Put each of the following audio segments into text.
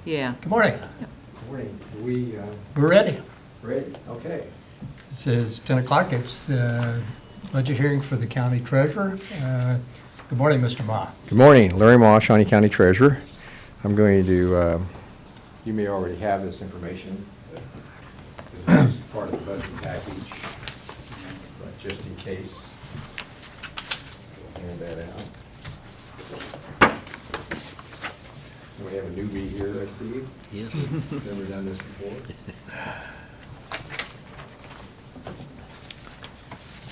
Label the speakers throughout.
Speaker 1: Yeah.
Speaker 2: Good morning.
Speaker 3: Good morning.
Speaker 2: We're ready.
Speaker 3: Ready? Okay.
Speaker 2: This is 10 o'clock. It's the budget hearing for the county treasurer. Good morning, Mr. Ma.
Speaker 3: Good morning. Larry Maw, Shawnee County Treasurer. I'm going to, you may already have this information. This is part of the budget package, but just in case, we'll hand that out. We have a newbie here, I see.
Speaker 4: Yes.
Speaker 3: Never done this before.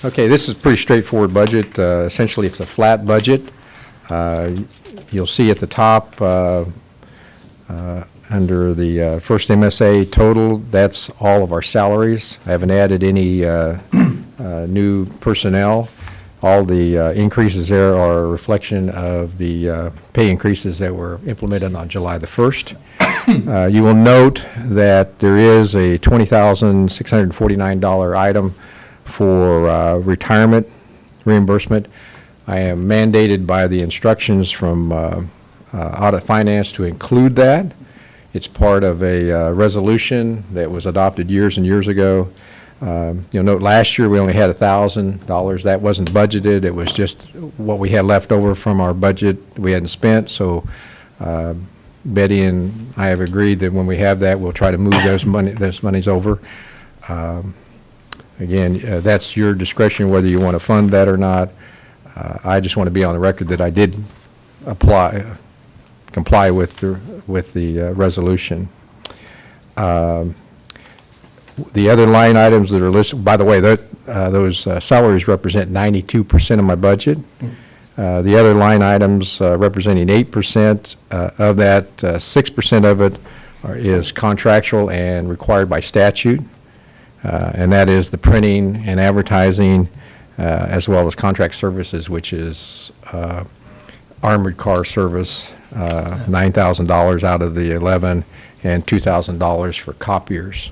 Speaker 3: Okay, this is a pretty straightforward budget. Essentially, it's a flat budget. You'll see at the top, under the first MSA total, that's all of our salaries. I haven't added any new personnel. All the increases there are a reflection of the pay increases that were implemented on July the 1st. You will note that there is a $20,649 item for retirement reimbursement. I am mandated by the instructions from Audit Finance to include that. It's part of a resolution that was adopted years and years ago. You'll note last year we only had $1,000. That wasn't budgeted. It was just what we had left over from our budget we hadn't spent. So Betty and I have agreed that when we have that, we'll try to move those monies over. Again, that's your discretion whether you want to fund that or not. I just want to be on the record that I did comply with the resolution. The other line items that are listed, by the way, those salaries represent 92% of my budget. The other line items representing 8% of that, 6% of it is contractual and required by statute, and that is the printing and advertising, as well as contract services, which is armored car service, $9,000 out of the 11, and $2,000 for copiers.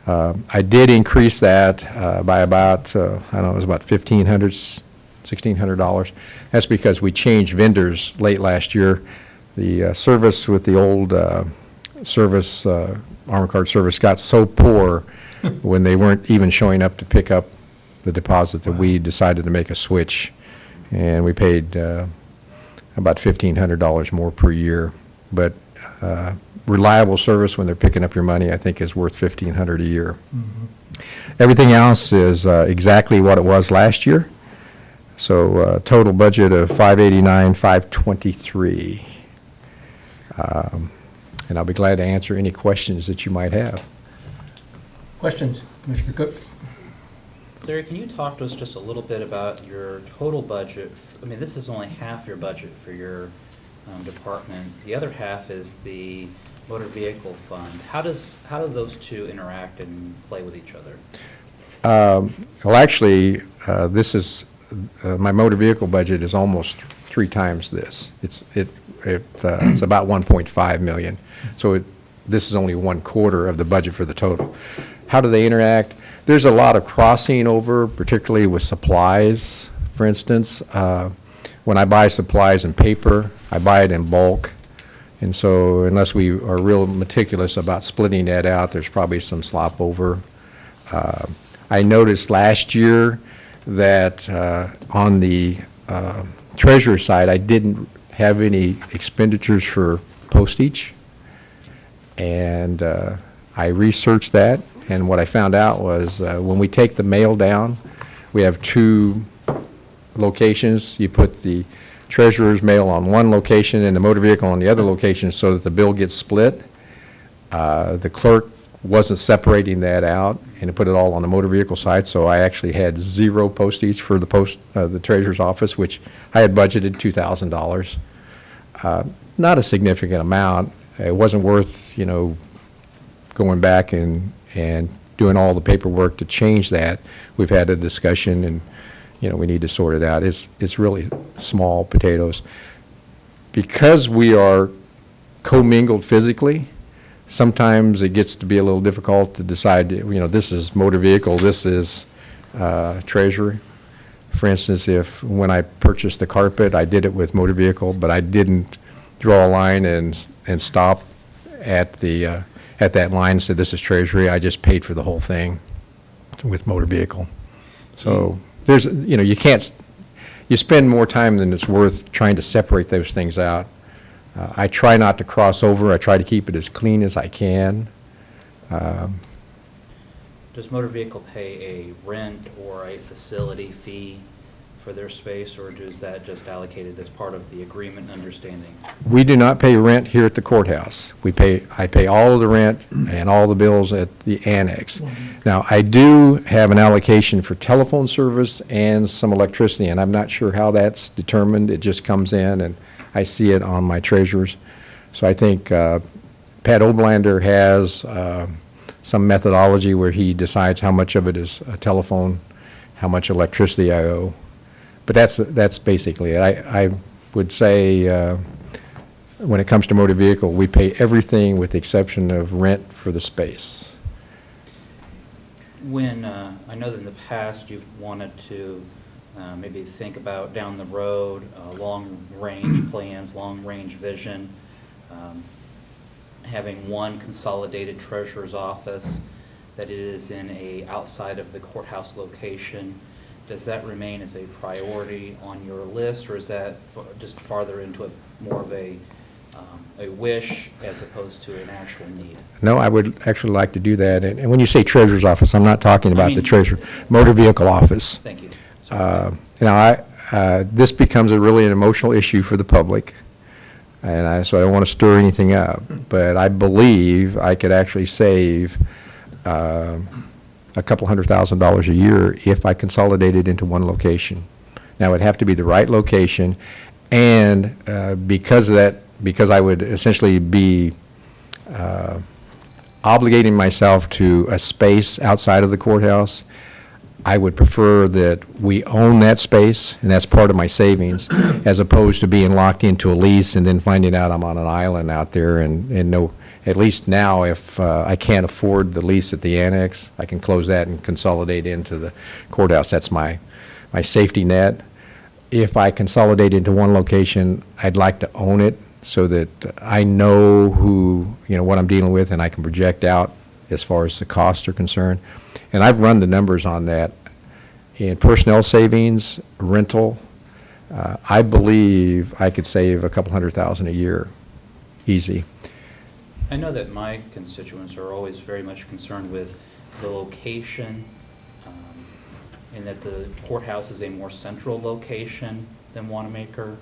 Speaker 3: I did increase that by about, I don't know, it was about $1,600. That's because we changed vendors late last year. The service with the old service, armored car service, got so poor when they weren't even showing up to pick up the deposit that we decided to make a switch. And we paid about $1,500 more per year. But reliable service when they're picking up your money, I think, is worth $1,500 a year.
Speaker 2: Mm-hmm.
Speaker 3: Everything else is exactly what it was last year. So total budget of $589,523. And I'll be glad to answer any questions that you might have.
Speaker 2: Questions, Commissioner Cook?
Speaker 4: Larry, can you talk to us just a little bit about your total budget? I mean, this is only half your budget for your department. The other half is the motor vehicle fund. How do those two interact and play with each other?
Speaker 3: Well, actually, this is my motor vehicle budget is almost 3 times this. It's about 1.5 million. So this is only 1/4 of the budget for the total. How do they interact? There's a lot of crossing over, particularly with supplies. For instance, when I buy supplies and paper, I buy it in bulk. And so unless we are real meticulous about splitting that out, there's probably some slop over. I noticed last year that on the treasurer side, I didn't have any expenditures for postage. And I researched that, and what I found out was when we take the mail down, we have 2 locations. You put the treasurer's mail on one location and the motor vehicle on the other location so that the bill gets split. The clerk wasn't separating that out and put it all on the motor vehicle side, so I actually had 0 postage for the treasurer's office, which I had budgeted $2,000. Not a significant amount. It wasn't worth, going back and doing all the paperwork to change that. We've had a discussion, and we need to sort it out. It's really small potatoes. Because we are commingled physically, sometimes it gets to be a little difficult to decide, this is motor vehicle, this is treasury. For instance, when I purchased the carpet, I did it with motor vehicle, but I didn't draw a line and stop at that line and said, "This is Treasury." I just paid for the whole thing with motor vehicle. So there's, you can't, you spend more time than it's worth trying to separate those things out. I try not to cross over. I try to keep it as clean as I can.
Speaker 4: Does motor vehicle pay a rent or a facility fee for their space, or is that just allocated as part of the agreement understanding?
Speaker 3: We do not pay rent here at the courthouse. I pay all of the rent and all the bills at the annex. Now, I do have an allocation for telephone service and some electricity, and I'm not sure how that's determined. It just comes in, and I see it on my treasurers. So I think Pat Oblander has some methodology where he decides how much of it is a telephone, how much electricity I owe. But that's basically it. I would say when it comes to motor vehicle, we pay everything with the exception of rent for the space.
Speaker 4: When, I know that in the past you've wanted to maybe think about down the road, long-range plans, long-range vision, having one consolidated treasurer's office, that it is in a outside of the courthouse location. Does that remain as a priority on your list, or is that just farther into more of a wish as opposed to an actual need?
Speaker 3: No, I would actually like to do that. And when you say treasurer's office, I'm not talking about the treasurer, motor vehicle office.
Speaker 4: Thank you.
Speaker 3: This becomes really an emotional issue for the public, and so I don't want to stir anything up. But I believe I could actually save a couple $100,000 a year if I consolidated into one location. Now, it would have to be the right location, and because of that, because I would essentially be obligating myself to a space outside of the courthouse, I would prefer that we own that space, and that's part of my savings, as opposed to being locked into a lease and then finding out I'm on an island out there and no. At least now, if I can't afford the lease at the annex, I can close that and consolidate into the courthouse. That's my safety net. If I consolidate into one location, I'd like to own it so that I know what I'm dealing with, and I can project out as far as the costs are concerned. And I've run the numbers on that. In personnel savings, rental, I believe I could save a couple $100,000 a year, easy.
Speaker 4: I know that my constituents are always very much concerned with the location, and that the courthouse is a more central location than Wanamaker.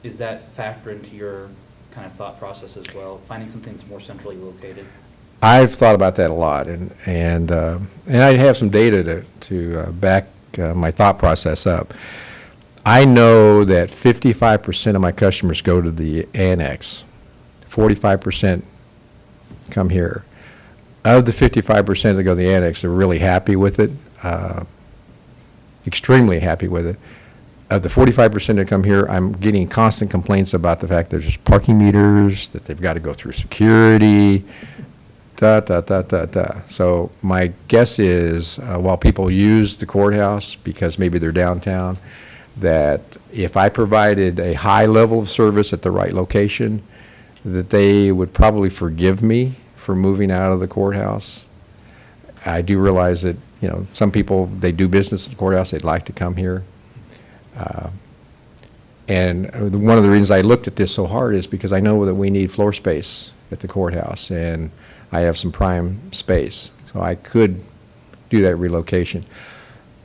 Speaker 4: Is that factor into your kind of thought process as well, finding something that's more centrally located?
Speaker 3: I've thought about that a lot, and I have some data to back my thought process up. I know that 55% of my customers go to the annex. 45% come here. Of the 55% that go to the annex, they're really happy with it, extremely happy with it. Of the 45% that come here, I'm getting constant complaints about the fact there's just parking meters, that they've got to go through security, So my guess is, while people use the courthouse because maybe they're downtown, that if I provided a high level of service at the right location, that they would probably forgive me for moving out of the courthouse. I do realize that, some people, they do business at the courthouse, they'd like to come here. And one of the reasons I looked at this so hard is because I know that we need floor space at the courthouse, and I have some prime space, so I could do that relocation.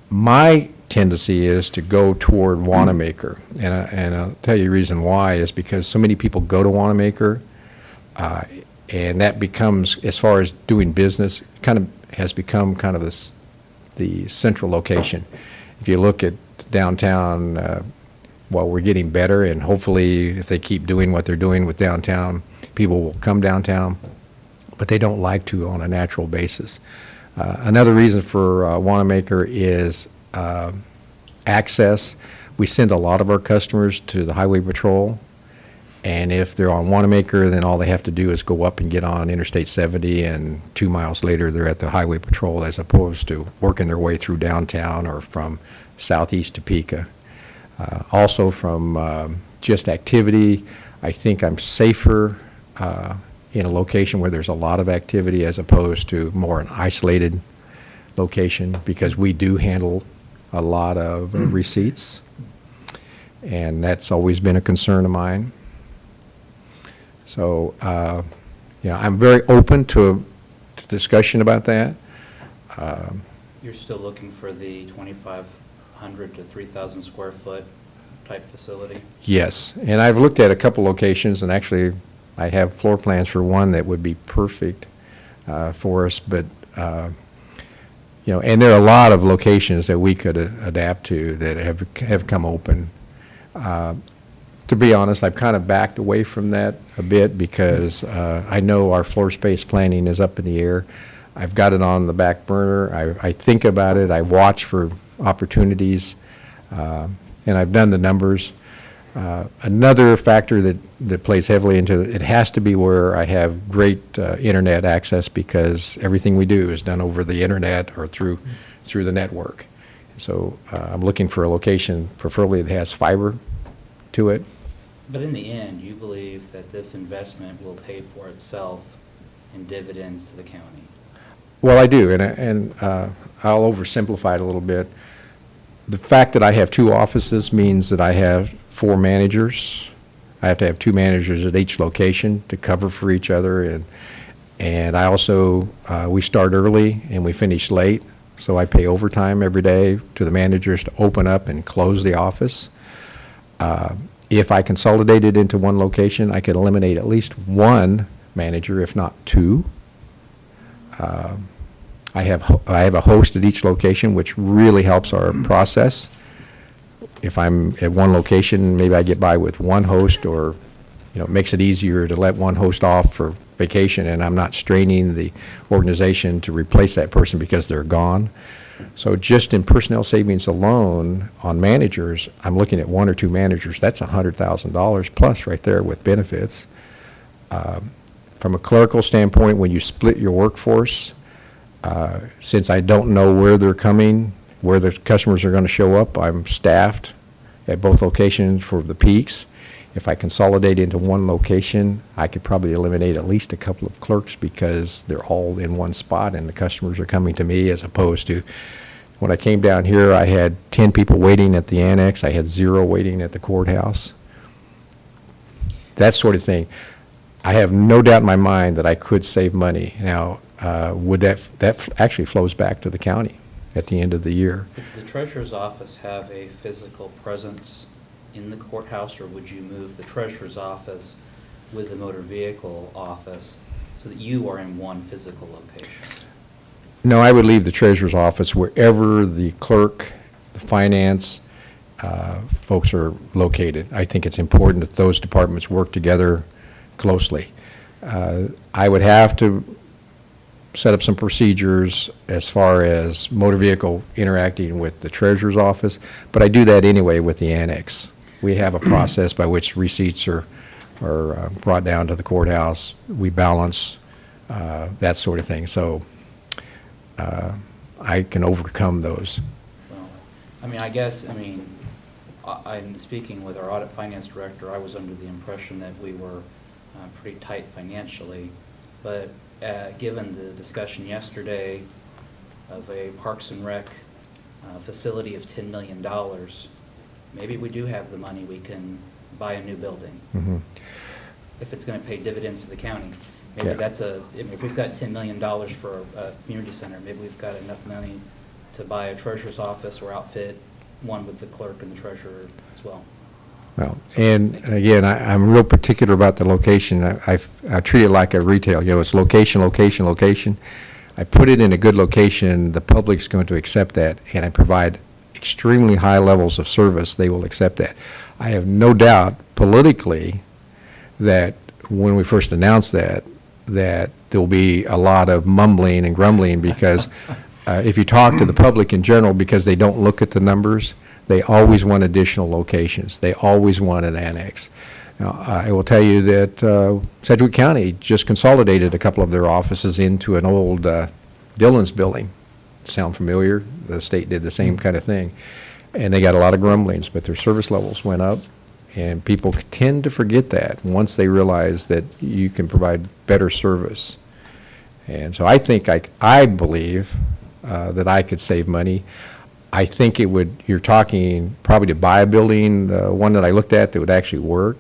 Speaker 3: My tendency is to go toward Wanamaker, and I'll tell you the reason why is because so many people go to Wanamaker, and that becomes, as far as doing business, has become the central location. If you look at downtown, while we're getting better, and hopefully if they keep doing what they're doing with downtown, people will come downtown, but they don't like to on a natural basis. Another reason for Wanamaker is access. We send a lot of our customers to the Highway Patrol, and if they're on Wanamaker, then all they have to do is go up and get on Interstate 70, and 2 miles later they're at the Highway Patrol, as opposed to working their way through downtown or from southeast Topeka. Also from just activity, I think I'm safer in a location where there's a lot of activity as opposed to more an isolated location, because we do handle a lot of receipts, and that's always been a concern of mine. So, I'm very open to discussion about that.
Speaker 4: You're still looking for the 2,500 to 3,000 square foot type facility?
Speaker 3: Yes, and I've looked at a couple locations, and actually, I have floor plans for one that would be perfect for us, but, and there are a lot of locations that we could adapt to that have come open. To be honest, I've kind of backed away from that a bit because I know our floor space planning is up in the air. I've got it on the back burner. I think about it. I watch for opportunities, and I've done the numbers. Another factor that plays heavily into it has to be where I have great internet access, because everything we do is done over the internet or through the network. So I'm looking for a location preferably that has fiber to it.
Speaker 4: But in the end, you believe that this investment will pay for itself in dividends to the county?
Speaker 3: Well, I do, and I'll oversimplify it a little bit. The fact that I have 2 offices means that I have 4 managers. I have to have 2 managers at each location to cover for each other, and I also, we start early and we finish late, so I pay overtime every day to the managers to open up and close the office. If I consolidate it into one location, I could eliminate at least 1 manager, if not 2. I have a host at each location, which really helps our process. If I'm at one location, maybe I get by with 1 host, or it makes it easier to let 1 host off for vacation, and I'm not straining the organization to replace that person because they're gone. So just in personnel savings alone on managers, I'm looking at 1 or 2 managers. That's $100,000 plus right there with benefits. From a clerical standpoint, when you split your workforce, since I don't know where they're coming, where the customers are going to show up, I'm staffed at both locations for the peaks. If I consolidate into one location, I could probably eliminate at least a couple of clerks because they're all in one spot and the customers are coming to me, as opposed to when I came down here, I had 10 people waiting at the annex. I had 0 waiting at the courthouse. That sort of thing. I have no doubt in my mind that I could save money. Now, would that actually flows back to the county at the end of the year.
Speaker 4: Did the treasurer's office have a physical presence in the courthouse, or would you move the treasurer's office with the motor vehicle office so that you are in one physical location?
Speaker 3: No, I would leave the treasurer's office wherever the clerk, the finance folks are located. I think it's important that those departments work together closely. I would have to set up some procedures as far as motor vehicle interacting with the treasurer's office, but I do that anyway with the annex. We have a process by which receipts are brought down to the courthouse. We balance that sort of thing. So I can overcome those.
Speaker 4: Well, I'm speaking with our audit finance director. I was under the impression that we were pretty tight financially, but given the discussion yesterday of a Parks and Rec facility of $10 million, maybe we do have the money, we can buy a new building.
Speaker 3: Mm-hmm.
Speaker 4: If it's going to pay dividends to the county. Maybe
Speaker 3: Yeah.
Speaker 4: if we've got $10 million for a community center, maybe we've got enough money to buy a treasurer's office or outfit one with the clerk and the treasurer as well.
Speaker 3: Well, and again, I'm real particular about the location. I treat it like a retail, it's location, location, location. I put it in a good location, the public's going to accept that, and I provide extremely high levels of service, they will accept that. I have no doubt politically that when we first announced that there'll be a lot of mumbling and grumbling, because if you talk to the public in general, because they don't look at the numbers, they always want additional locations. They always want an annex. Now, I will tell you that Sedgwick County just consolidated a couple of their offices into an old Dillon's building. Sound familiar? The state did the same kind of thing. And they got a lot of grumblings, but their service levels went up, And people tend to forget that once they realize that you can provide better service. And so I believe that I could save money. I think you're talking probably to buy a building, the one that I looked at that would actually work,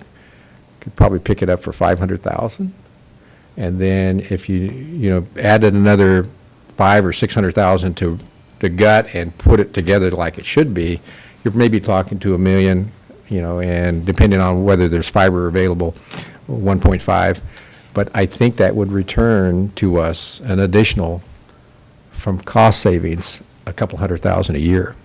Speaker 3: could probably pick it up for $500,000. And then if you added another $500,000 or $600,000 to the gut and put it together like it should be, you're maybe talking to $1 million, and depending on whether there's fiber available, 1.5. But I think that would return to us an additional, from cost savings, a couple $100,000 a year.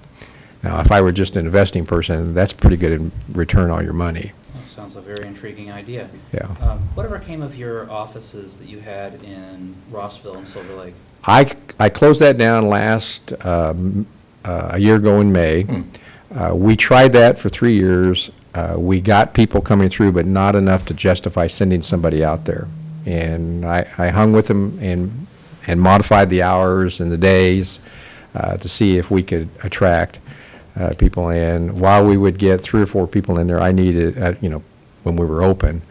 Speaker 3: Now, if I were just an investing person, that's pretty good in return on your money.
Speaker 4: That sounds a very intriguing idea.
Speaker 3: Yeah.
Speaker 4: Whatever came of your offices that you had in Rossville and Silver Lake?
Speaker 3: I closed that down last, a year ago in May. We tried that for 3 years. We got people coming through, but not enough to justify sending somebody out there. And I hung with them and modified the hours and the days to see if we could attract people. And while we would get 3 or 4 people in there, I needed, when we were open,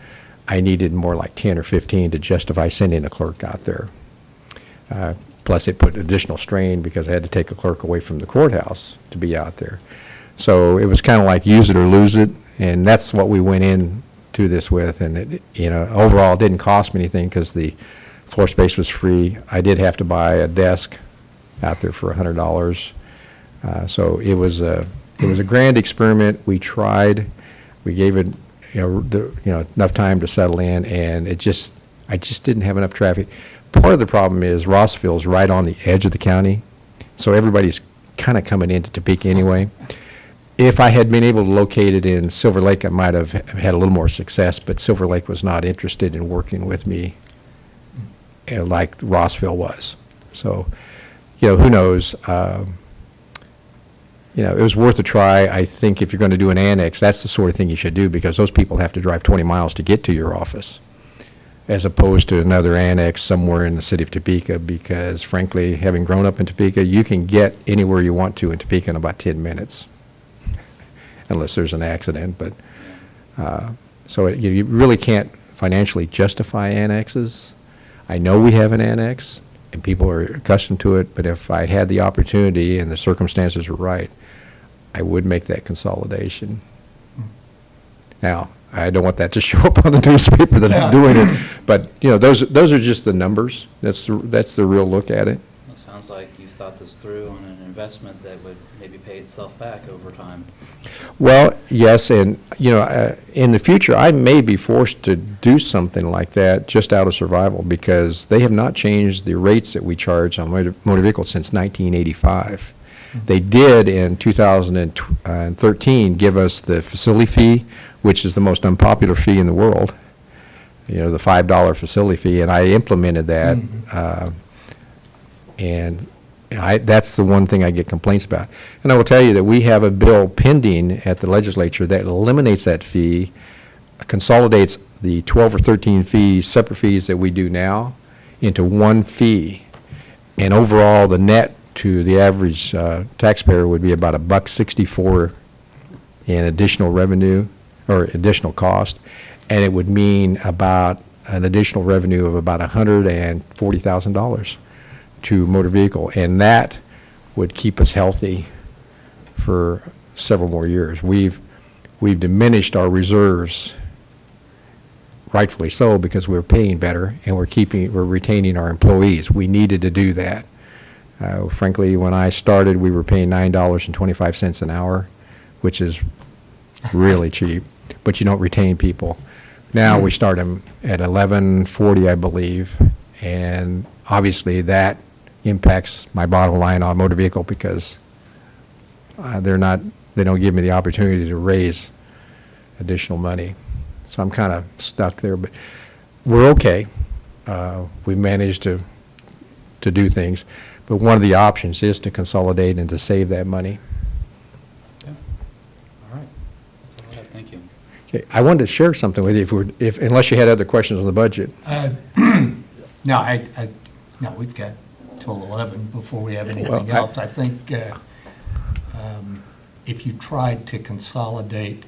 Speaker 3: I needed more like 10 or 15 to justify sending a clerk out there. Plus, it put additional strain because I had to take a clerk away from the courthouse to be out there. So it was kind of like use it or lose it, and that's what we went into this with. And overall, it didn't cost me anything because the floor space was free. I did have to buy a desk out there for $100. So it was a grand experiment. We tried. We gave it enough time to settle in, and I just didn't have enough traffic. Part of the problem is Rossville's right on the edge of the county, so everybody's kind of coming into Topeka anyway. If I had been able to locate it in Silver Lake, I might have had a little more success, but Silver Lake was not interested in working with me like Rossville was. So, who knows? It was worth a try. I think if you're going to do an annex, that's the sort of thing you should do, because those people have to drive 20 miles to get to your office, as opposed to another annex somewhere in the city of Topeka, because frankly, having grown up in Topeka, you can get anywhere you want to in Topeka in about 10 minutes, unless there's an accident. But so you really can't financially justify annexes. I know we have an annex, and people are accustomed to it, but if I had the opportunity and the circumstances were right, I would make that consolidation. Now, I don't want that to show up on the newspaper that I'm doing it, but those are just the numbers. That's the real look at it.
Speaker 4: It sounds like you thought this through on an investment that would maybe pay itself back over time.
Speaker 3: Well, yes, and in the future, I may be forced to do something like that just out of survival, because they have not changed the rates that we charge on motor vehicles since 1985. They did in 2013 give us the facility fee, which is the most unpopular fee in the world, the $5 facility fee, and I implemented that. And that's the one thing I get complaints about. And I will tell you that we have a bill pending at the legislature that eliminates that fee, consolidates the 12 or 13 separate fees that we do now into one fee. And overall, the net to the average taxpayer would be about $1.64 in additional revenue or additional cost, and it would mean about an additional revenue of about $140,000 to motor vehicle, and that would keep us healthy for several more years. We've diminished our reserves, rightfully so, because we're paying better and we're retaining our employees. We needed to do that. Frankly, when I started, we were paying $9.25 an hour, which is really cheap, but you don't retain people. Now we start them at $11.40, I believe, and obviously that impacts my bottom line on motor vehicle, because they don't give me the opportunity to raise additional money. So I'm kind of stuck there, but we're okay. We managed to do things. But one of the options is to consolidate and to save that money.
Speaker 4: Yeah. All right. That's all I have. Thank you.
Speaker 3: Okay, I wanted to share something with you, unless you had other questions on the budget.
Speaker 2: No, no, we've got till 11 before we have anything
Speaker 3: Well,
Speaker 2: else. I think if you tried to consolidate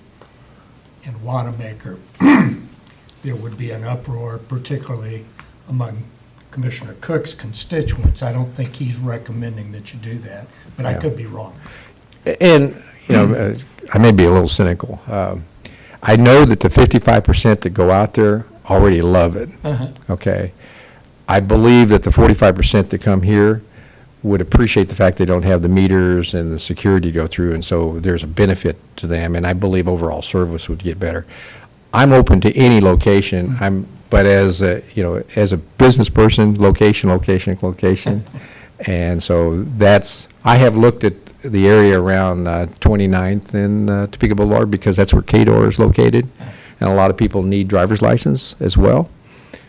Speaker 2: in Wanamaker, there would be an uproar, particularly among Commissioner Cook's constituents. I don't think he's recommending that you do that, but I
Speaker 3: Yeah.
Speaker 2: could be wrong.
Speaker 3: And, I may be a little cynical. I know that the 55% that go out there already love it,
Speaker 2: Uh-huh.
Speaker 3: okay? I believe that the 45% that come here would appreciate the fact they don't have the meters and the security to go through, and so there's a benefit to them, and I believe overall service would get better. I'm open to any location, but as as a business person, location, and so I have looked at the area around 29th and Topeka Boulevard because that's where Cador is located, and a lot of people need driver's license as well.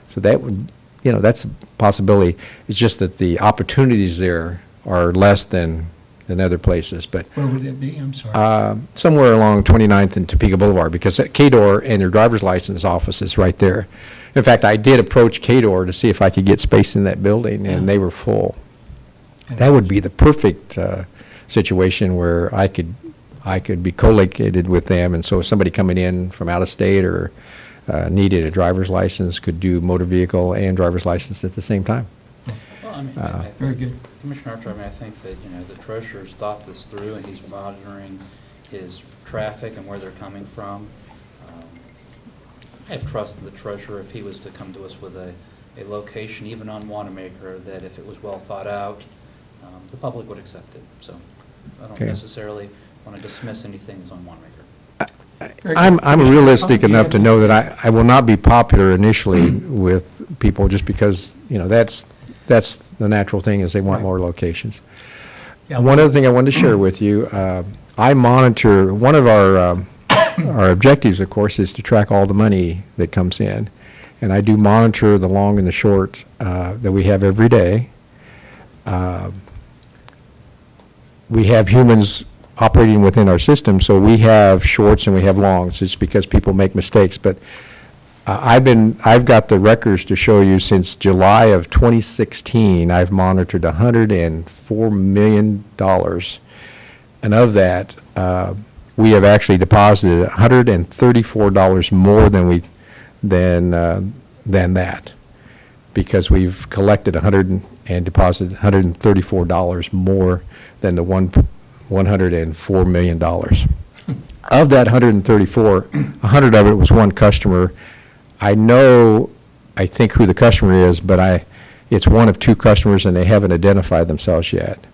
Speaker 3: So that would, that's a possibility. It's just that the opportunities there are less than other places, but
Speaker 2: Where would it be? I'm sorry.
Speaker 3: somewhere along 29th and Topeka Boulevard, because Cador and their driver's license office is right there. In fact, I did approach Cador to see if I could get space in that building, and they were full. That would be the perfect situation where I could be co-located with them, and so if somebody coming in from out of state or needed a driver's license could do motor vehicle and driver's license at the same time.
Speaker 4: Well, I mean,
Speaker 2: Very good.
Speaker 4: Commissioner Archer, I think that, the treasurer's thought this through, and he's monitoring his traffic and where they're coming from. I have trust in the treasurer if he was to come to us with a location, even on Wanamaker, that if it was well thought out, the public would accept it. So I don't
Speaker 3: Okay.
Speaker 4: necessarily want to dismiss anything that's on Wanamaker.
Speaker 2: Very
Speaker 3: I'm
Speaker 2: good.
Speaker 3: realistic enough to know that I will not be popular initially with people just because, that's the natural thing is they want
Speaker 2: Right.
Speaker 3: more locations.
Speaker 2: Yeah,
Speaker 3: One other thing I wanted to share with you, I monitor, one of our objectives, of course, is to track all the money that comes in. And I do monitor the long and the short that we have every day. We have humans operating within our system, so we have shorts and we have longs. It's because people make mistakes. But I've got the records to show you since July of 2016. I've monitored $104 million, and of that, we have actually deposited $134 more than that, because we've collected and deposited $134 more than the $104 million. Of that 134, 100 of it was one customer. I think who the customer is, but it's one of two customers, and they haven't identified themselves yet.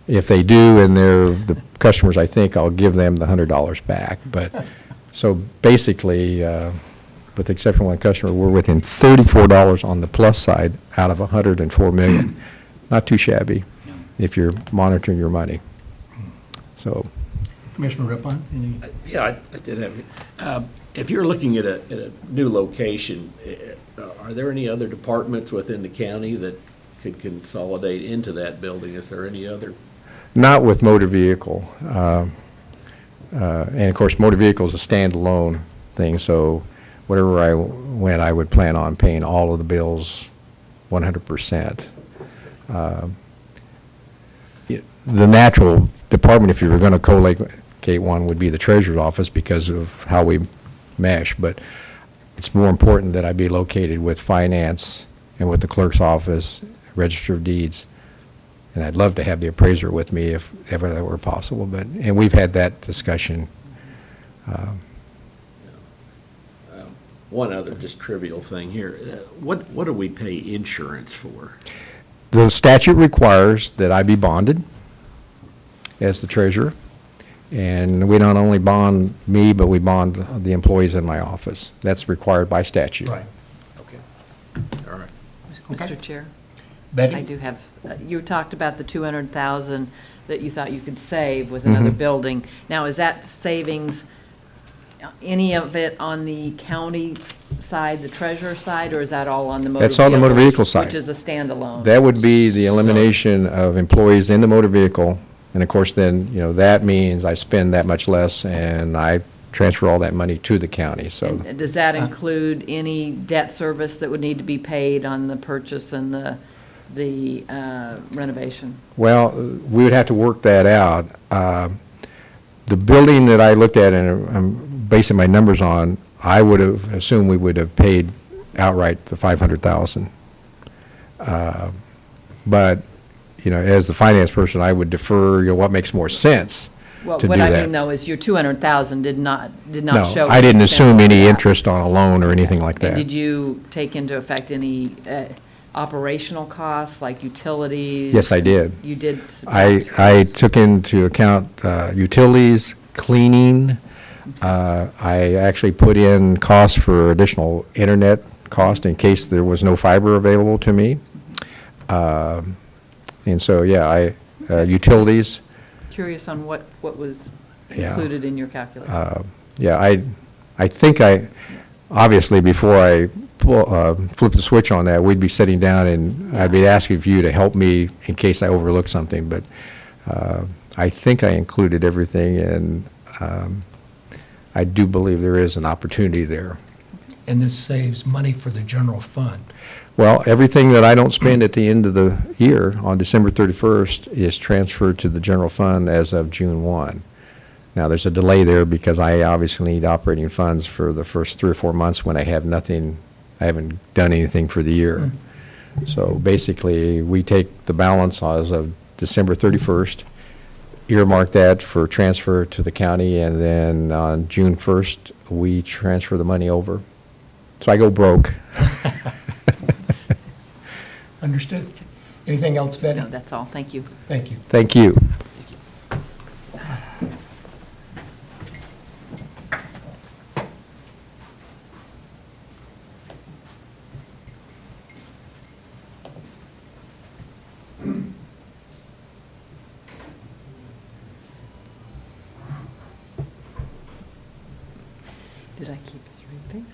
Speaker 3: If they do, and they're the customers, I think I'll give them the $100 back. But, so basically, with the exception of one customer, we're within $34 on the plus side out of $104 million. Not too shabby if you're monitoring your money. So,
Speaker 2: Commissioner Rippon, any?
Speaker 1: Yeah, I did have, if you're looking at a new location, are there any other departments within the county that could consolidate into that building? Is there any other?
Speaker 3: not with motor vehicle. And of course, motor vehicle is a standalone thing, so whatever I went, I would plan on paying all of the bills 100%. The natural department, if you were going to co-locate one, would be the treasurer's office because of how we mesh, but it's more important that I be located with finance and with the clerk's office, register of deeds, and I'd love to have the appraiser with me if ever that were possible, and we've had that discussion.
Speaker 1: One other just trivial thing here. What do we pay insurance for?
Speaker 3: The statute requires that I be bonded as the treasurer, and we not only bond me, but we bond the employees in my office. That's required by statute.
Speaker 2: Right.
Speaker 1: Okay, all right.
Speaker 2: Okay.
Speaker 5: Mr. Chair,
Speaker 2: Betty?
Speaker 5: I do have, you talked about the 200,000 that you thought you could save with another
Speaker 3: Mhm.
Speaker 5: building. Now, is that savings, any of it on the county side, the treasurer side, or is that all on the motor vehicle?
Speaker 3: That's on the motor vehicle side.
Speaker 5: Which is a standalone?
Speaker 3: That would be the elimination of employees in the motor vehicle, and of course, then, that means I spend that much less, and I transfer all that money to the county, so.
Speaker 5: And does that include any debt service that would need to be paid on the purchase and the renovation?
Speaker 3: Well, we would have to work that out. The building that I looked at, and basing my numbers on, I would have assumed we would have paid outright the 500,000. But, as the finance person, I would defer, what makes more sense
Speaker 5: Well,
Speaker 3: to do
Speaker 5: what
Speaker 3: that.
Speaker 5: I mean, though, is your 200,000 did not show.
Speaker 3: No, I didn't assume any
Speaker 5: Yeah.
Speaker 3: interest on a loan or anything like
Speaker 5: And
Speaker 3: that.
Speaker 5: did you take into effect any operational costs, like utilities?
Speaker 3: Yes, I did.
Speaker 5: You did?
Speaker 3: I
Speaker 5: subtract those?
Speaker 3: took into account utilities, cleaning. I actually put in costs for additional internet cost in case there was no fiber available to me. And so, yeah, utilities.
Speaker 5: Curious on what was
Speaker 3: Yeah.
Speaker 5: included in your calculation.
Speaker 3: Yeah, I think obviously, before I flip the switch on that, we'd be sitting down and I'd be asking for you to help me in case I overlook something, but I think I included everything, and I do believe there is an opportunity there.
Speaker 2: And this saves money for the general fund.
Speaker 3: Well, everything that I don't spend at the end of the year, on December 31st, is transferred to the general fund as of June 1. Now, there's a delay there because I obviously need operating funds for the first 3 or 4 months when I have nothing, I haven't done anything for the year. So basically, we take the balance as of December 31st, earmark that for transfer to the county, and then on June 1st, we transfer the money over. So I go broke.
Speaker 2: Understood. Anything else, Betty?
Speaker 5: No, that's all. Thank you.
Speaker 2: Thank you.
Speaker 3: Thank you.
Speaker 5: Did I keep us reading things?